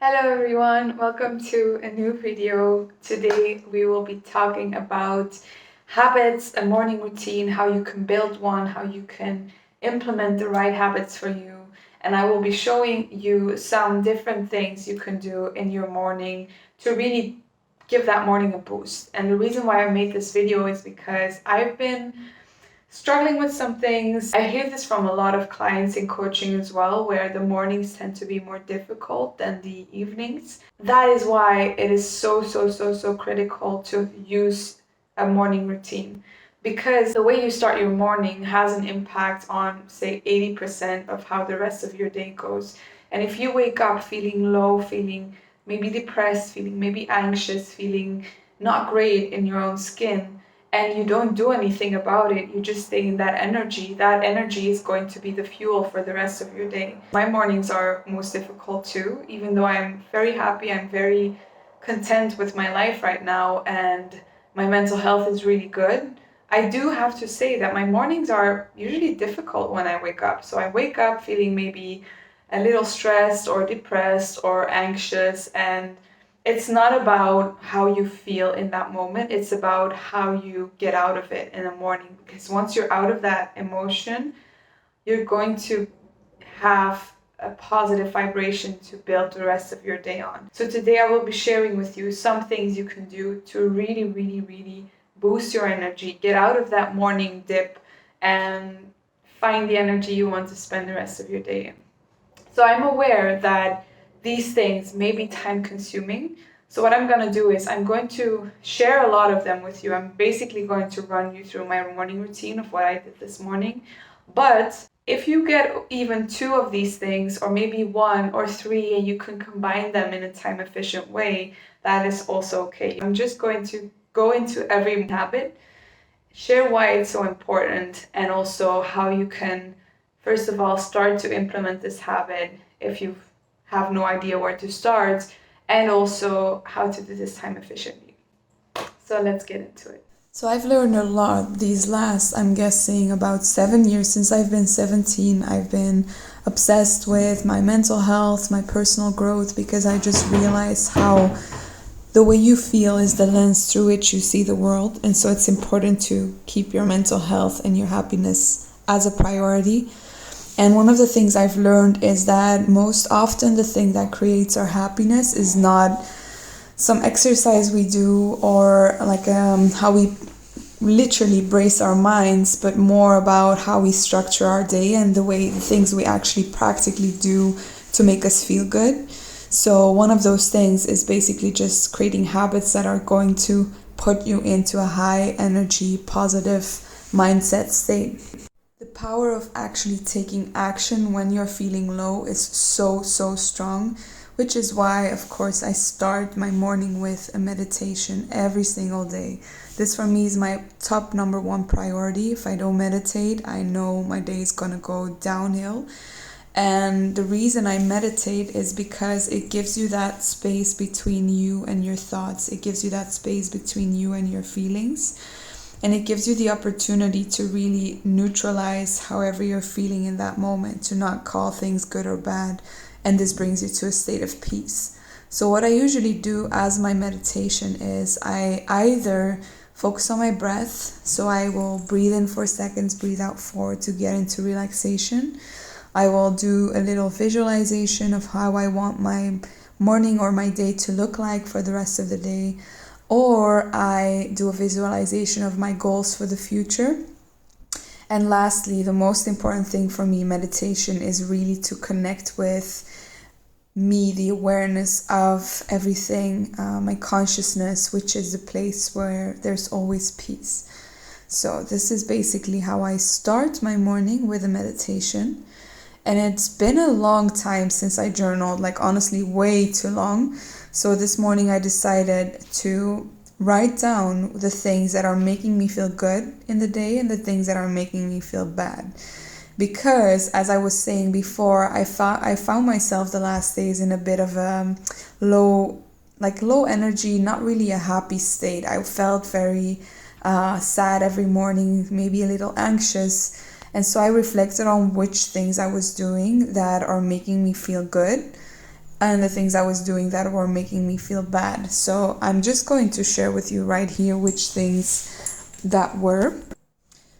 Hello everyone, welcome to a new video. Today we will be talking about habits, a morning routine, how you can build one, how you can implement the right habits for you. And I will be showing you some different things you can do in your morning to really give that morning a boost. And the reason why I made this video is because I've been struggling with some things. I hear this from a lot of clients in coaching as well, where the mornings tend to be more difficult than the evenings. That is why it is so critical to use a morning routine, because the way you start your morning has an impact on, say, 80% of how the rest of your day goes. And if you wake up feeling low, feeling maybe depressed, feeling maybe anxious, feeling not great in your own skin, and you don't do anything about it, you just stay in that energy is going to be the fuel for the rest of your day. My mornings are most difficult too, even though I'm very happy, I'm very content with my life right now, and my mental health is really good. I do have to say that my mornings are usually difficult when I wake up. So I wake up feeling maybe a little stressed or depressed or anxious, and it's not about how you feel in that moment, it's about how you get out of it in the morning. Because once you're out of that emotion, you're going to have a positive vibration to build the rest of your day on. So today I will be sharing with you some things you can do to really boost your energy, get out of that morning dip, and find the energy you want to spend the rest of your day in. So I'm aware that these things may be time consuming. So what I'm going to do is I'm going to share a lot of them with you. I'm basically going to run you through my morning routine of what I did this morning. But if you get even 2 of these things, or maybe 1 or 3, and you can combine them in a time efficient way, that is also okay. I'm just going to go into every habit, share why it's so important, and also how you can, first of all, start to implement this habit if you have no idea where to start, and also how to do this time efficiently. So let's get into it. So I've learned a lot these last, I'm guessing, about 7 years. Since I've been 17. I've been obsessed with my mental health, my personal growth, because I just realized how the way you feel is the lens through which you see the world. And so it's important to keep your mental health and your happiness as a priority. And one of the things I've learned is that most often the thing that creates our happiness is not some exercise we do, or like how we literally brace our minds, but more about how we structure our day and the things we actually practically do to make us feel good. So one of those things is basically just creating habits that are going to put you into a high energy, positive mindset state. The power of actually taking action when you're feeling low is so strong, which is why, of course, I start my morning with a meditation every single day. This for me is my top number 1 priority. If I don't meditate, I know my day is gonna go downhill. And the reason I meditate is because it gives you that space between you and your thoughts. It gives you that space between you and your feelings. And it gives you the opportunity to really neutralize however you're feeling in that moment, to not call things good or bad. And this brings you to a state of peace. So what I usually do as my meditation is I either focus on my breath. So I will breathe in 4 seconds, breathe out 4 to get into relaxation. I will do a little visualization of how I want my morning or my day to look like for the rest of the day. Or I do a visualization of my goals for the future. And lastly, the most important thing for me, meditation, is really to connect with me, the awareness of everything, my consciousness, which is the place where there's always peace. So this is basically how I start my morning, with a meditation. And it's been a long time since I journaled, like honestly way too long. So this morning I decided to write down the things that are making me feel good in the day and the things that are making me feel bad. Because as I was saying before, I found myself the last days in a bit of a low energy, not really a happy state. I felt very sad every morning, maybe a little anxious. And so I reflected on which things I was doing that are making me feel good. and the things I was doing that were making me feel bad. So I'm just going to share with you right here which things that were.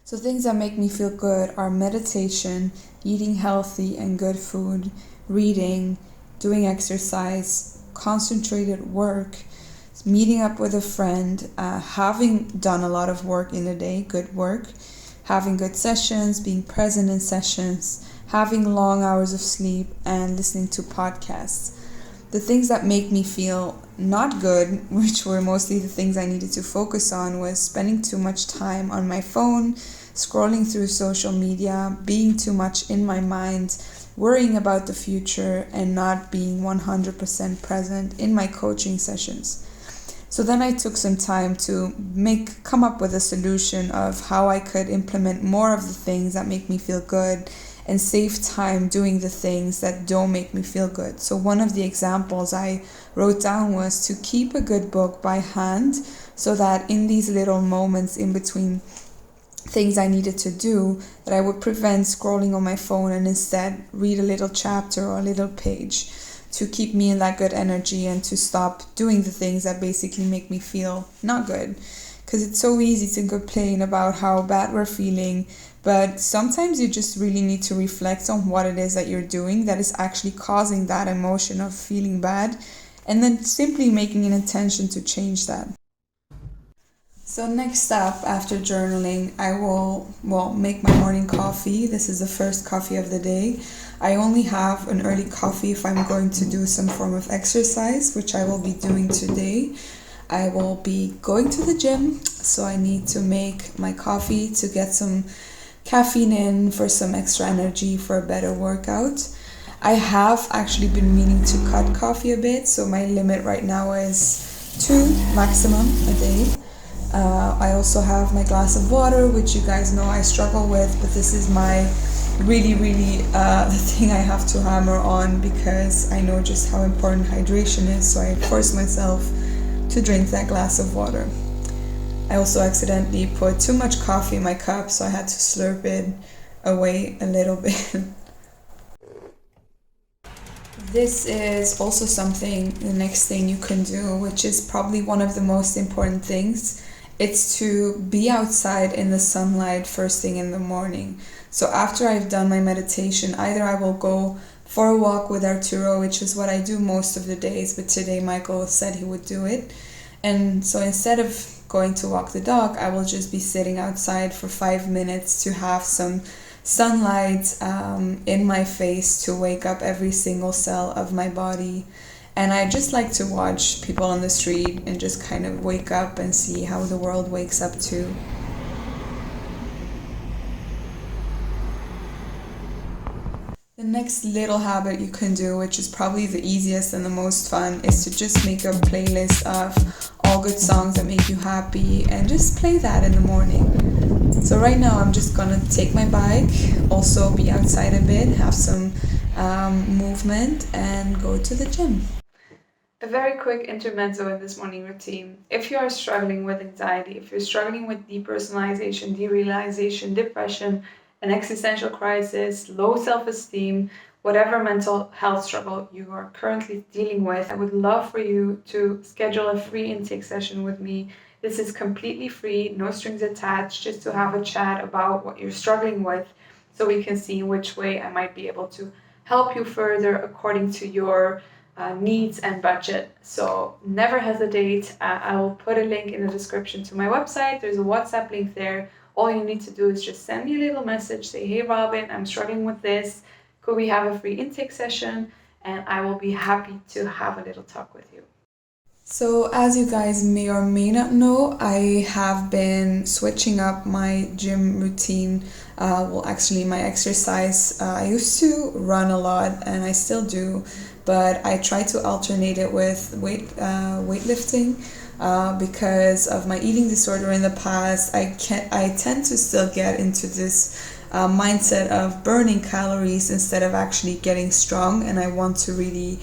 So things that make me feel good are meditation, eating healthy and good food, reading, doing exercise, concentrated work, meeting up with a friend, having done a lot of work in a day, good work, having good sessions, being present in sessions, having long hours of sleep, and listening to podcasts. The things that make me feel not good, which were mostly the things I needed to focus on, was spending too much time on my phone, scrolling through social media, being too much in my mind, worrying about the future, and not being 100% present in my coaching sessions. So then I took some time to come up with a solution of how I could implement more of the things that make me feel good and save time doing the things that don't make me feel good. So one of the examples I wrote down was to keep a good book by hand, so that in these little moments in between things I needed to do, that I would prevent scrolling on my phone and instead read a little chapter or a little page, to keep me in that good energy and to stop doing the things that basically make me feel not good. Because it's so easy to complain about how bad we're feeling, but sometimes you just really need to reflect on what it is that you're doing that is actually causing that emotion of feeling bad, and then simply making an intention to change that. So next up, after journaling, I will make my morning coffee. This is the first coffee of the day. I only have an early coffee if I'm going to do some form of exercise, which I will be doing today. I will be going to the gym, so I need to make my coffee to get some caffeine in for some extra energy for a better workout. I have actually been meaning to cut coffee a bit, so my limit right now is 2 maximum a day. I also have my glass of water, which you guys know I struggle with, but this is my really the thing I have to hammer on, because I know just how important hydration is, so I force myself to drink that glass of water. I also accidentally put too much coffee in my cup, so I had to slurp it away a little bit. This is also something, the next thing you can do, which is probably one of the most important things. It's to be outside in the sunlight first thing in the morning. So after I've done my meditation, either I will go for a walk with Arturo, which is what I do most of the days, but today Michael said he would do it. And so instead of going to walk the dog, I will just be sitting outside for 5 minutes to have some sunlight in my face, to wake up every single cell of my body. And I just like to watch people on the street and just kind of wake up and see how the world wakes up too. The next little habit you can do, which is probably the easiest and the most fun, is to just make a playlist of all good songs that make you happy and just play that in the morning. So right now I'm just gonna take my bike, also be outside a bit, have some movement, and go to the gym. A very quick intermezzo in this morning routine. If you are struggling with anxiety, if you're struggling with depersonalization, derealization, depression, an existential crisis, low self-esteem, whatever mental health struggle you are currently dealing with, I would love for you to schedule a free intake session with me. This is completely free, no strings attached, just to have a chat about what you're struggling with, so we can see which way I might be able to help you further according to your needs and budget. So never hesitate. I will put a link in the description to my website. There's a WhatsApp link there. All you need to do is just send me a little message, say, hey Robin, I'm struggling with this. Could we have a free intake session? And I will be happy to have a little talk with you. So as you guys may or may not know, I have been switching up my gym routine. Actually my exercise. I used to run a lot and I still do, but I try to alternate it with weightlifting. Because of my eating disorder in the past, I tend to still get into this mindset of burning calories instead of actually getting strong, and I want to really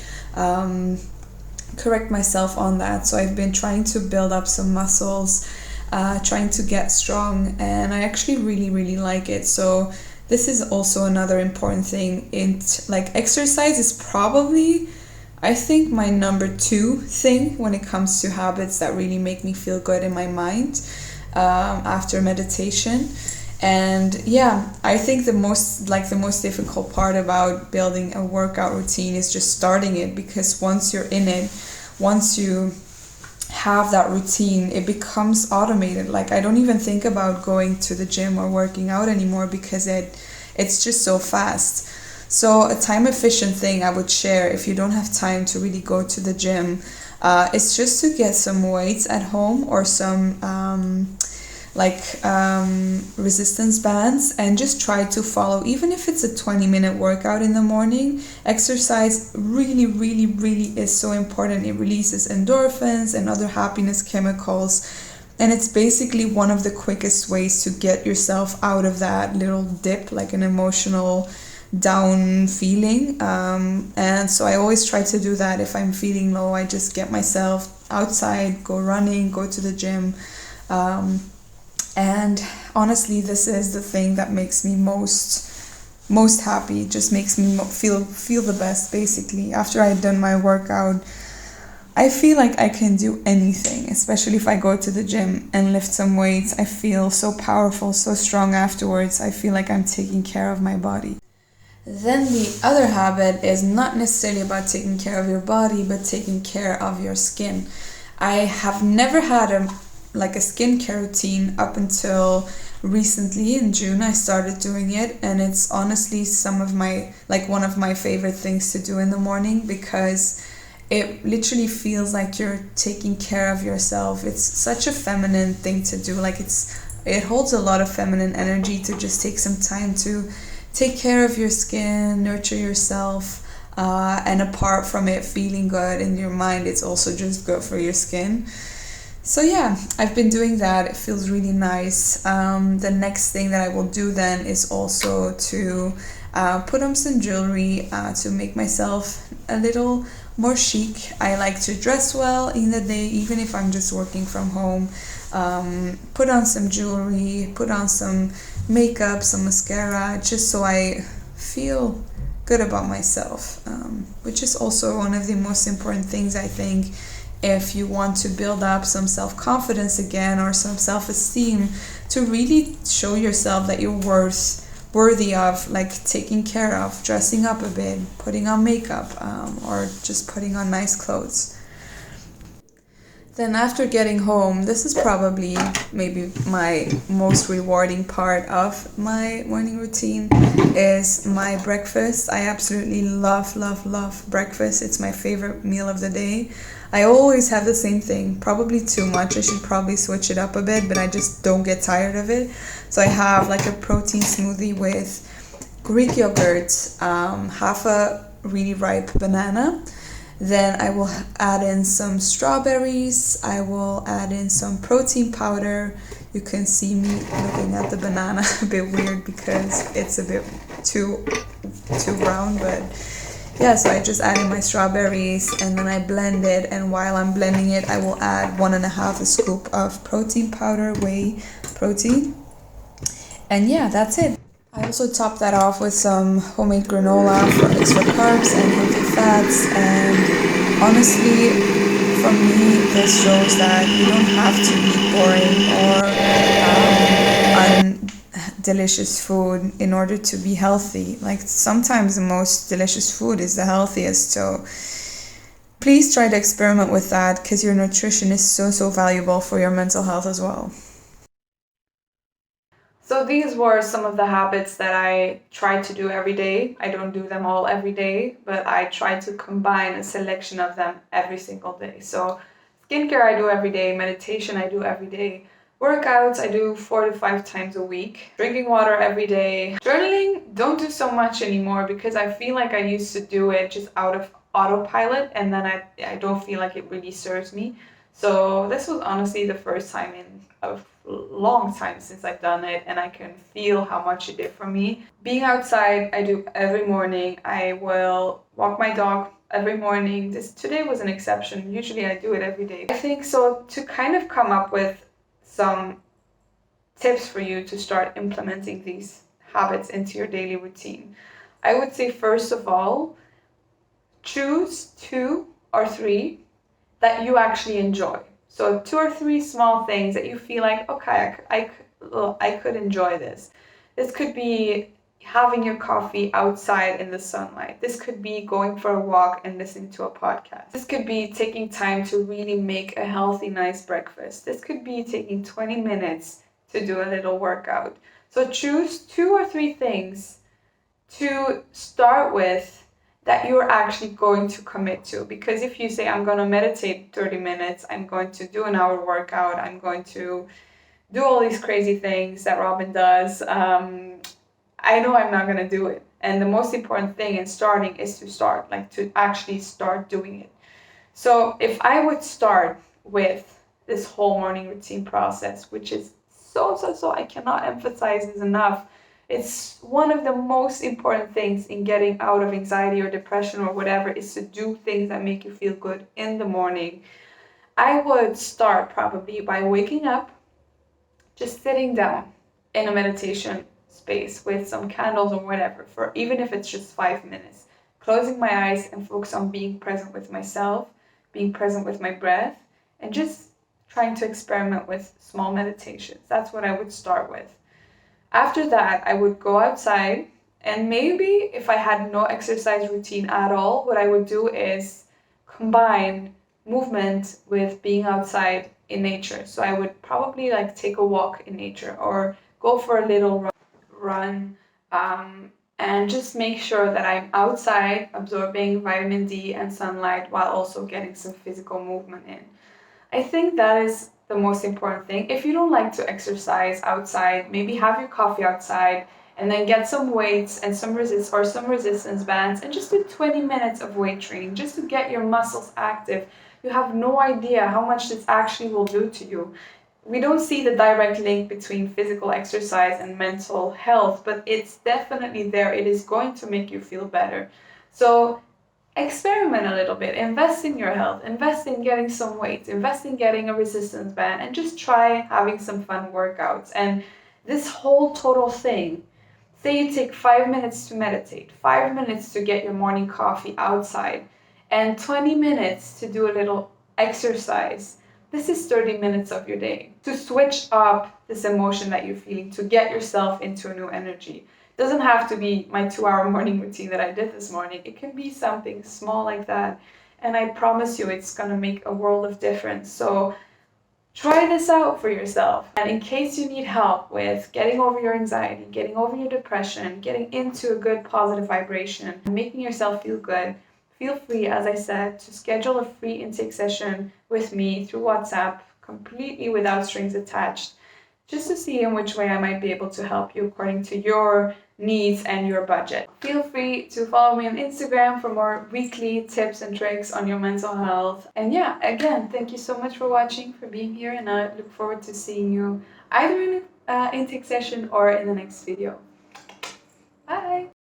correct myself on that. So I've been trying to build up some muscles, trying to get strong, and I actually really like it. So this is also another important thing. Exercise is probably I think my number two thing when it comes to habits that really make me feel good in my mind after meditation. And yeah, I think the most difficult part about building a workout routine is just starting it, because once you're in it, once you have that routine, it becomes automated. Like, I don't even think about going to the gym or working out anymore because it's just so fast. So a time efficient thing I would share, if you don't have time to really go to the gym, is just to get some weights at home, or some resistance bands, and just try to follow, even if it's a 20-minute workout in the morning. Exercise really, really, really is so important. It releases endorphins and other happiness chemicals, and it's basically one of the quickest ways to get yourself out of that little dip, like an emotional down feeling. And so I always try to do that. If I'm feeling low, I just get myself outside, go running, go to the gym. And honestly, this is the thing that makes me most happy. It just makes me feel the best. Basically, after I've done my workout, I feel like I can do anything, especially if I go to the gym and lift some weights. I feel so powerful, so strong afterwards. I feel like I'm taking care of my body. Then the other habit is not necessarily about taking care of your body, but taking care of your skin. I have never had a skincare routine up until recently. In June I started doing it, and it's honestly one of my favorite things to do in the morning, because it literally feels like you're taking care of yourself. It's such a feminine thing to do. It holds a lot of feminine energy to just take some time to take care of your skin, nurture yourself, and apart from it feeling good in your mind, it's also just good for your skin. So yeah, I've been doing that. It feels really nice. The next thing that I will do then is also to put on some jewelry to make myself a little more chic. I like to dress well in the day, even if I'm just working from home. Put on some jewelry, put on some makeup, some mascara, just so I feel good about myself, which is also one of the most important things, I think, if you want to build up some self-confidence again, or some self-esteem, to really show yourself that you're worthy of taking care of, dressing up a bit, putting on makeup, or just putting on nice clothes. Then after getting home, this is probably maybe my most rewarding part of my morning routine, is my breakfast. I absolutely love, love, love breakfast. It's my favorite meal of the day. I always have the same thing, probably too much. I should probably switch it up a bit, but I just don't get tired of it. So I have a protein smoothie with Greek yogurt, half a really ripe banana. Then I will add in some strawberries. I will add in some protein powder. You can see me looking at the banana a bit weird because it's a bit too brown, but yeah, so I just add in my strawberries, and then I blend it, and while I'm blending it, I will add 1.5 scoop of protein powder, whey protein. And yeah, that's it. I also top that off with some homemade granola for extra carbs and healthy fats. And honestly, for me, this shows that you don't have to eat boring or delicious food in order to be healthy. Sometimes the most delicious food is the healthiest. So please try to experiment with that, because your nutrition is so valuable for your mental health as well. So these were some of the habits that I try to do every day. I don't do them all every day, but I try to combine a selection of them every single day. So skincare I do every day, meditation I do every day, workouts I do 4 to 5 times a week, drinking water every day. Journaling, don't do so much anymore, because I feel like I used to do it just out of autopilot, and then I don't feel like it really serves me. So this was honestly the first time in a long time since I've done it, and I can feel how much it did for me. Being outside, I do every morning. I will walk my dog every morning. Today was an exception. Usually I do it every day. I think so, to kind of come up with some tips for you to start implementing these habits into your daily routine, I would say, first of all, choose 2 or 3 that you actually enjoy. So 2 or 3 small things that you feel like, okay, I could enjoy this. This could be having your coffee outside in the sunlight. This could be going for a walk and listening to a podcast. This could be taking time to really make a healthy, nice breakfast. This could be taking 20 minutes to do a little workout. So choose 2 or 3 things to start with that you're actually going to commit to. Because if you say, I'm going to meditate 30 minutes, I'm going to do an hour workout, I'm going to do all these crazy things that Robin does, I know I'm not going to do it. And the most important thing in starting is to start, like to actually start doing it. So if I would start with this whole morning routine process, which is so, I cannot emphasize this enough. It's one of the most important things in getting out of anxiety or depression or whatever, is to do things that make you feel good in the morning. I would start probably by waking up, just sitting down in a meditation space with some candles or whatever, for even if it's just 5 minutes, closing my eyes and focus on being present with myself, being present with my breath, and just trying to experiment with small meditations. That's what I would start with. After that, I would go outside, and maybe if I had no exercise routine at all, what I would do is combine movement with being outside in nature. So I would probably like take a walk in nature or go for a little run, and just make sure that I'm outside absorbing vitamin D and sunlight while also getting some physical movement in. I think that is the most important thing. If you don't like to exercise outside, maybe have your coffee outside and then get some weights and some resistance bands and just do 20 minutes of weight training just to get your muscles active. You have no idea how much this actually will do to you. We don't see the direct link between physical exercise and mental health, but it's definitely there. It is going to make you feel better. So experiment a little bit, invest in your health, invest in getting some weights, invest in getting a resistance band, and just try having some fun workouts. And this whole total thing, say you take 5 minutes to meditate, 5 minutes to get your morning coffee outside, and 20 minutes to do a little exercise. This is 30 minutes of your day to switch up this emotion that you're feeling, to get yourself into a new energy. Doesn't have to be my 2-hour morning routine that I did this morning. It can be something small like that. And I promise you it's going to make a world of difference. So try this out for yourself. And in case you need help with getting over your anxiety, getting over your depression, getting into a good positive vibration, and making yourself feel good, feel free, as I said, to schedule a free intake session with me through WhatsApp, completely without strings attached, just to see in which way I might be able to help you according to your needs and your budget. Feel free to follow me on Instagram for more weekly tips and tricks on your mental health. And yeah, again, thank you so much for watching, for being here, and I look forward to seeing you either in an intake session or in the next video. Bye!